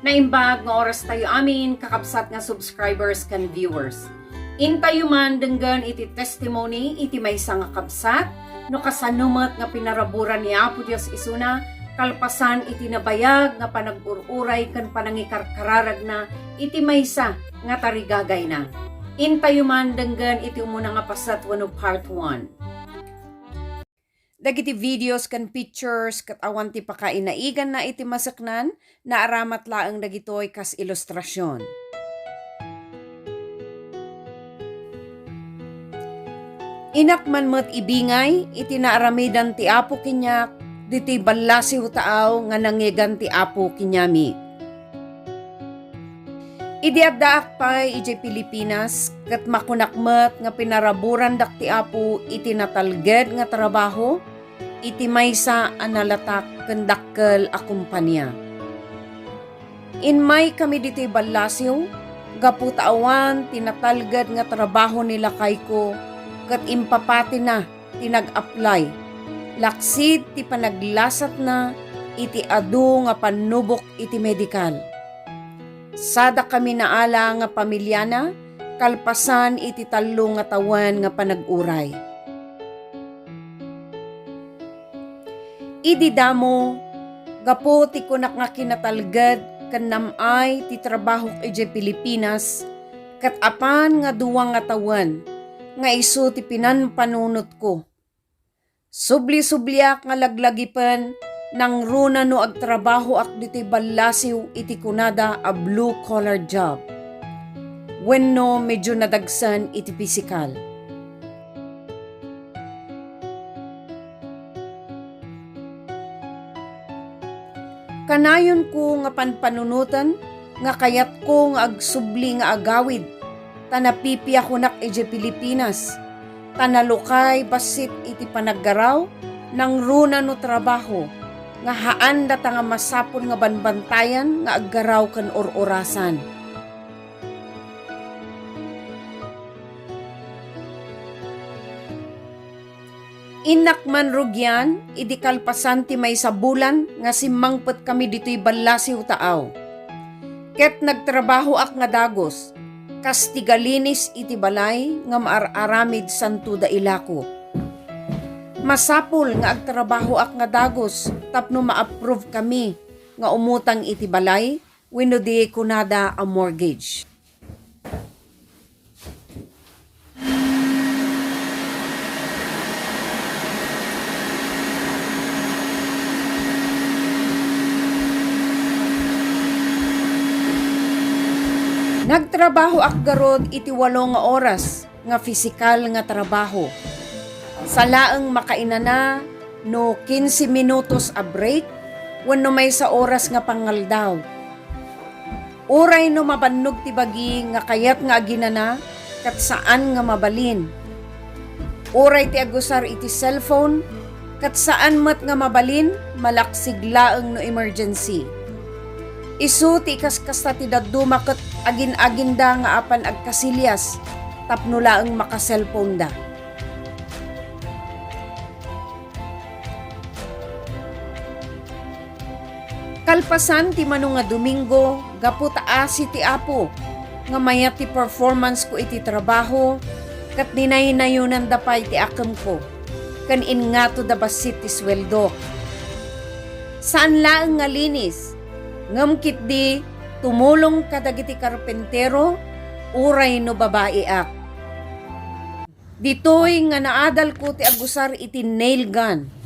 Naimbag nga oras tayo amin, kakabsat nga subscribers kan viewers. Intayo man denggan iti testimony, iti maysa nga kabsat, no kasanumat nga pinaraburan ni Apo Dios isuna, kalpasan iti nabayag nga panag-ururay kan panangikarkararag na iti maysa nga tarigagay na. Intayo man denggan iti umuna nga pasat wano part 1. Dagiti videos kan pictures kat awan ti pakainaigan na iti masaknan na aramat laeng dagitoy kas ilustrasyon. Inak man met ibingay iti naaramidan ti Apo kinyak diti ballasiw taaw nga nangigan ti Apo kinyami. Idi addaak pay iti Pilipinas kat makunakmet nga pinaraburan dak ti Apo iti natalged nga trabaho iti maysa analatak ken dakkel a kumpanya. Inmay kami dito'y ballasiw, gaputaawan tinatalgad nga trabaho nila kay ko, kat impapati na tinag-apply. Laksid ti panaglasat na iti adu nga panubok iti medikal. Sada kami naala nga pamilyana, kalpasan iti talo nga tawan nga panag-uray. Idi damo, gapo ti kunak nga kinatalgad kan namay ti trabaho iti Pilipinas, kat apan nga duwang nga tawan, nga iso ti pinanpanunot ko. Subli-subliak nga laglagipan, nang runa no agtrabaho ak diti ballasiw iti kunada a blue-collar job. Wenno medyo nadagsan iti pisikal. Kanayon ko nga panpanunutan, nga kayat ko nga agsubli nga agawid, tanapipi ako nak iti Pilipinas, tanalukay basit iti panaggaraw, nang runa no trabaho, nga haan data nga masapon nga banbantayan nga aggaraw kan or-orasan. Inak man rugyan, idi kalpasan ti may sabulan nga simangpet kami dito'y ballasiw taaw. Ket nagtrabaho ak nga dagos, kas tigalinis iti balay nga maararamid santo da ilako. Masapul nga agtrabaho ak nga dagos, tapno ma-approve kami nga umutang iti balay, wenno di kunada a mortgage. Nagtrabaho ak garod iti 8 nga oras nga pisikal nga trabaho. Sa laeng makainana no 15 minutos a break wenno may sa oras nga pangaldaw. Uray no mabannog ti bagi nga kayat nga aginana kat saan nga mabalin. Uray ti agusar iti cellphone kat saan met nga mabalin malaksig laeng no emergency. Isu ti kaskasta ti daduma ket agin-aginda nga apan agkasilyas tapno laeng maka-cellphone da. Kalpasan ti mano nga Domingo, gapu taasi ti Apo, nga mayat ti performance ko iti trabaho, kat ninay-nayunan da pa iti akam ko, kan ingato da basit ti sweldo. Saan laeng nga linis, ngamkit di tumulong kadagiti karpentero, uray no babae ak. Ditoy nga naadal ko ti agusar iti nail gun.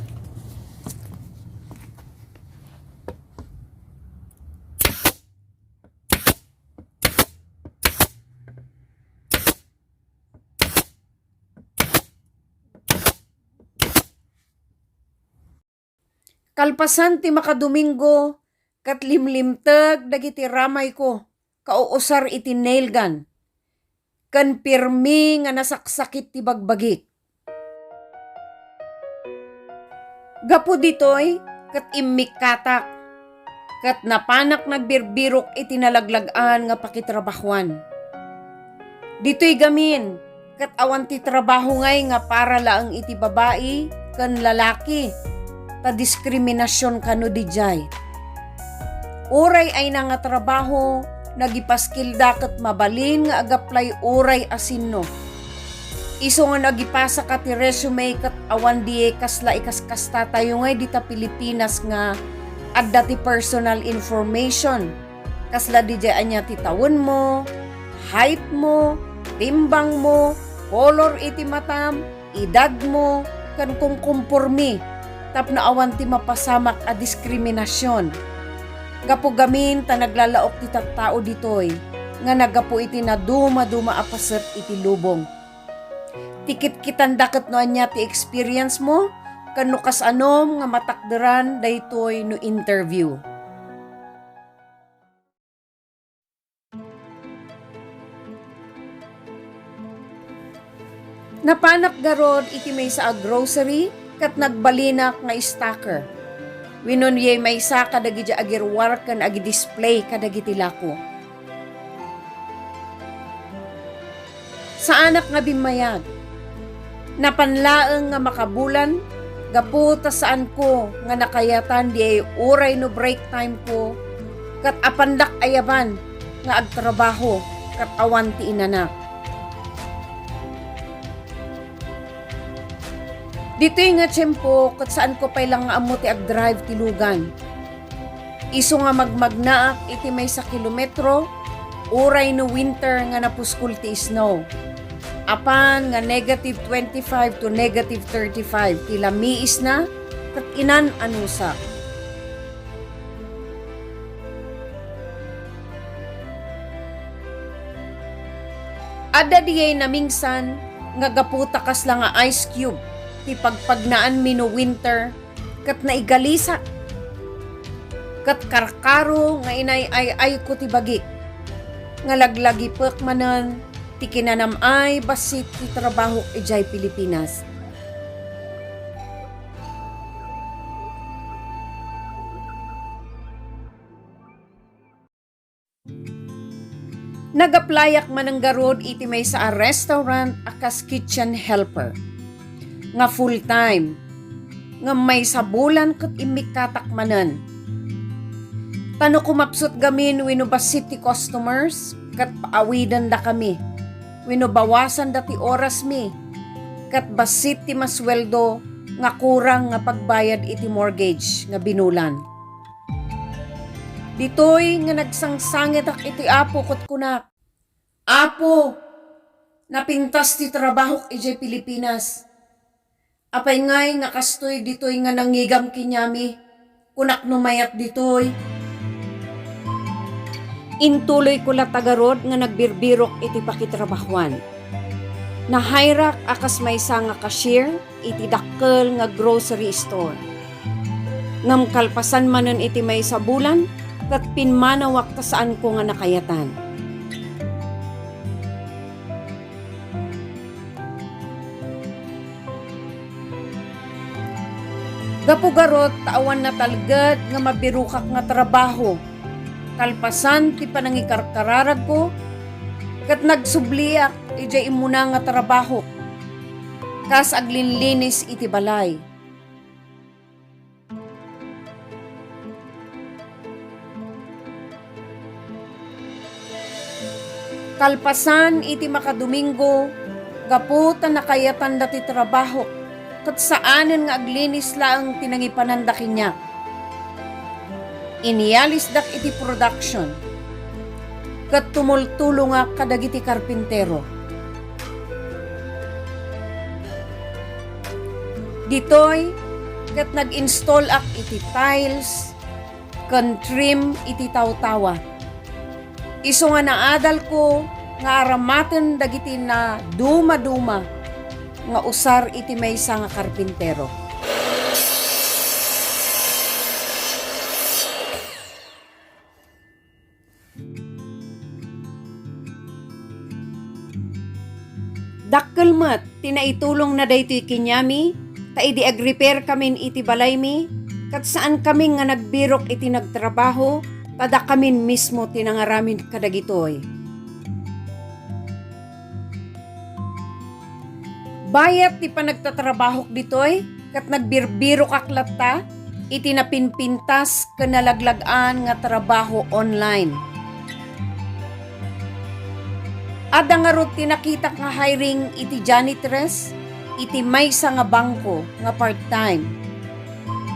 Kalpasan ti makadomingo, kat limlimtag dagiti ramay ko, kauusar iti nail gun. Kan pirmi nga nasaksakit ti bagbagik. Gapu ditoy, kat imikatak, kat napanak nagbirbirok iti nalaglagan nga pakitrabahuan. Ditoy gamin, kat awan ti trabaho ngay nga para laang iti babae, kan lalaki, ta diskriminasyon kano di jay. Uray ay nga trabaho, nagipaskilda ket mabalin nga agaplay uray asinno. Iso nga nagipasa ka ti resume kat awan di kasla ikaskasta tayo ngay dita Pilipinas nga adda ti personal information. Kasla di dyan niya ti tawon mo, height mo, timbang mo, color iti matam, edad mo, kan kung kumpurmi, tap na awan ti mapasamak a diskriminasyon. Gapo gamin ta naglalaok ti tattao ditoy, nga nagapo iti na duma-duma apasat iti lubong. Tikit kitandaket no anya ti experience mo, kano kas anom nga matakderan daytoy no interview. Napanak garod iti may sa grocery kat nagbalinak nga stacker. Winonye may sa kadagiti agirwar kan agi display kadagiti lako. Sa anak nga bimayag, napanlaeng nga makabulan, gaputa saan ko nga nakayatan di ay uray no break time ko, kat apandak ayaban nga agtrabaho kat awan ti inanak. Dito nga tiyempo kat saan ko pay lang nga amo ti ag-drive ti lugan. Iso nga magmagnaak iti may sa kilometro, uray no winter nga napuskul ti snow. Apan nga -25 to -35 ti lamiis na kat inan anusa. Adda diyay namingsan nga gaputa kas lang nga ice cube ti pagpagnaan mi no winter kat naigalisa kat karkaro nga inay ay ko ti bagi nga laglagi pek manan ti kinanamay basit ti trabaho ijay Pilipinas. Nagaplayak manang garod iti may sa restaurant akas kitchen helper. Nga full-time, nga may sabulan kat imikatak manan. Tano kumapsot gamin wino basit ti customers, kat paawidan da kami. Wino bawasan da ti oras mi, kat basit ti masweldo, nga kurang nga pagbayad iti mortgage nga binulan. Ditoy nga nagsangsangit ak iti apo kot kunak. Apo, napintas ti trabaho ijay Pilipinas. Apay ngay nga kastoy ditoy nga nangigam kinyami, kunak numayat ditoy. Intuloy ko latagarod nga nagbirbirok iti pakitrabahuan. Nahayrak akas maysa nga cashier iti dakkel nga grocery store. Ngam kalpasan manen iti may sa bulan, kat pinmanawak ta saan ko nga nakayatan. Gapugarot taawan na talgad nga mabirukak nga trabaho. Kalpasan ti panangikarkararag ko, kat nagsubliak ijay imuna nga trabaho. Kas aglinlinis iti balay. Kalpasan iti makadomingo, gaputan nakayatan dati trabaho. Kat saanen nga aglinis laang tinangipananda kinya. Inialis dak iti production. Kat tumultulo nga kadagiti karpintero. Ditoy, kat nag-install ak iti tiles, kan trim iti tawtawa. Iso nga naadal ko nga aramaten dagiti na duma-duma nga usar iti maysa nga karpintero. Dakkel met, tinaitulong na daytoy kinyami, ta idi ag-repair kamin iti balay mi, kat saan kami nga nagbirok iti nagtrabaho, tada kamin mismo tinangaramin kadagitoy. Bayat ti panagtatrabahok ditoy, kat nagbirbiro kaklat ta, iti napinpintas ken nalaglagan nga trabaho online. Adda nga rod tinakita nga hiring iti janitress iti maysa nga bangko nga part-time.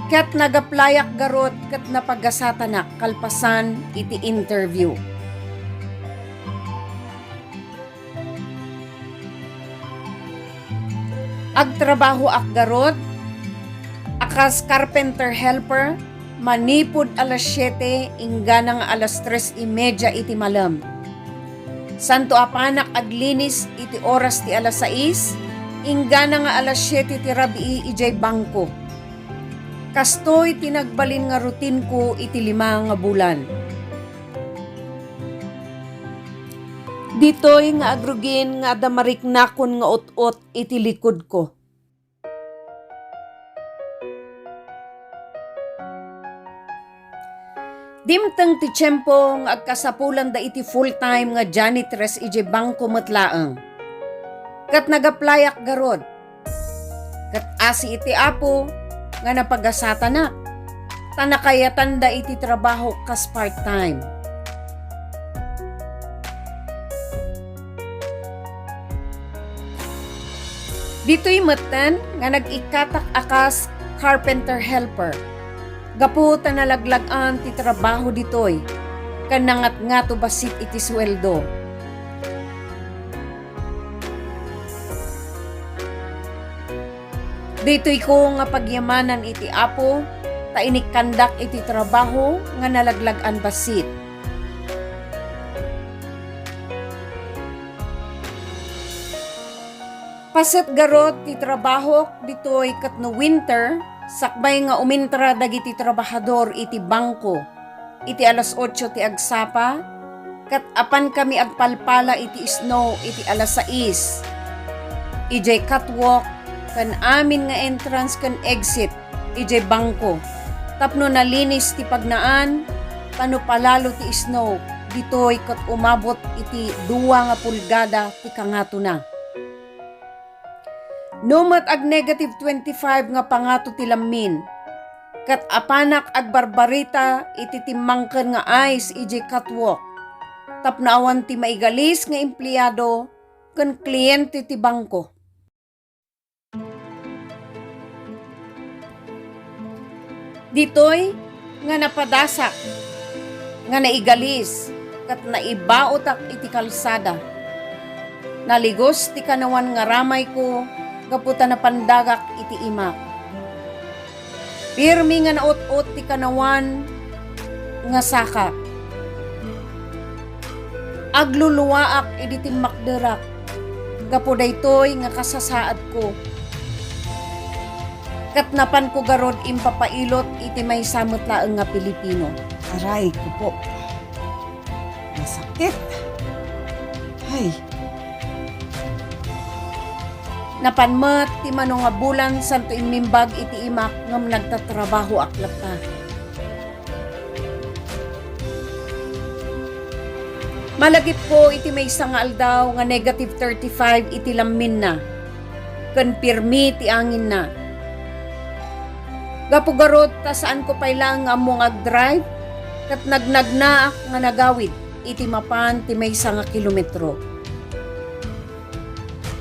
Ket nagaplayak garod ket napagasatanak kalpasan iti interview. Agtrabaho akgarod, akas carpenter helper, manipod alas 7, ingganang alas 3:30 iti malam. Santo apanak aglinis iti oras ti alas 6, ingganang alas 7 ti rabii ijay bangko. Kastoy tinagbalin nga routine ko iti 5 nga bulan. Ditoy nga agrugin nga damariknakon nga ot-ot iti likod ko. Dimteng ti tiyempo nga agkasapulan da iti full-time nga janitress iti bangko matlaang. Kat nagaplayak garod. Kat asi iti apo nga napagasata na. Tanakayatan da iti trabaho kas part-time. Dito'y matan nga nag-ikatak akas carpenter helper. Gapu ta nalaglagan ti trabaho ditoy. Kanangat nga to basit iti sweldo. Dito'y ko nga pagyamanan iti apo, ta inikandak iti trabaho nga nalaglagan basit. Paset garot ti trabaho ditoy kat no winter, sakbay nga umintra dagiti trabahador iti bangko. Iti alas 8 ti agsapa, kat apan kami agpalpala iti snow iti alas 6. Ijay catwalk, kan amin nga entrance kan exit, ijay bangko. Tapno nalinis ti pagnaan, tano palalo ti snow, ditoy kat umabot iti 2 nga pulgada ti kangato na. Numat ag negative 25 nga pangato ti lamin. Kat apanak ag barbarita iti timmangken nga ice iji catwalk. Tapnaawan ti maigalis nga empleyado ken kliyente ti bangko. Ditoy nga napadasak nga naigalis kat naibaotak iti kalsada. Naligos ti kanawan nga ramay ko kaputa na pandagak iti imak. Pirmi nga naot-ot ti kanawan nga sakak. Agluluwaak iti timmakderak. Gapo daytoy nga kasasaad ko. Katnapan ko garod impapailot iti may samot laeng nga Pilipino. Aray ko po. Masakit. Ay. Napanmet ti mano nga bulan santo imimbag iti imak ngam nagtatrabaho aklap ta. Malagip ko iti may nga aldaw nga negative 35 iti lamin na. Ken pirmi ti angin na. Gapugarot ta saan ko pailang nga among ag-drive kat nagnagnaak nga nagawid iti mapan ti may nga kilometro.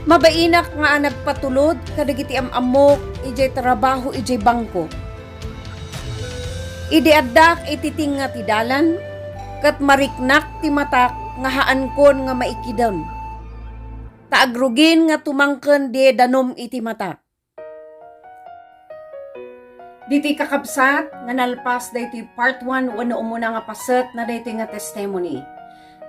Mabainak nga nagpatulod kadagiti amok ijay trabaho ijay bangko. Idi addak iti tinga ti dalan kat mariknak ti matak nga haankon nga maikidon. Taagrugin nga tumangken di danom iti matak. Diti kakabsat nga nalpas dayti part 1 wano umuna nga paset na dayti nga testimony.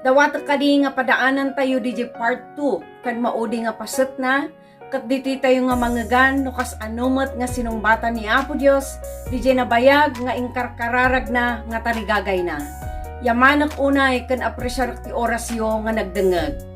Dawat kadi nga padaanan tayo di part 2 kan maudi nga paset na kat diti tayo nga mangagan no kas anumet nga sinumbatan ni Apo Dios di nabayag nga ingkarkararag na nga tarigagay na. Yamanak unay kan apresyar ti orasyo nga nagdengeg.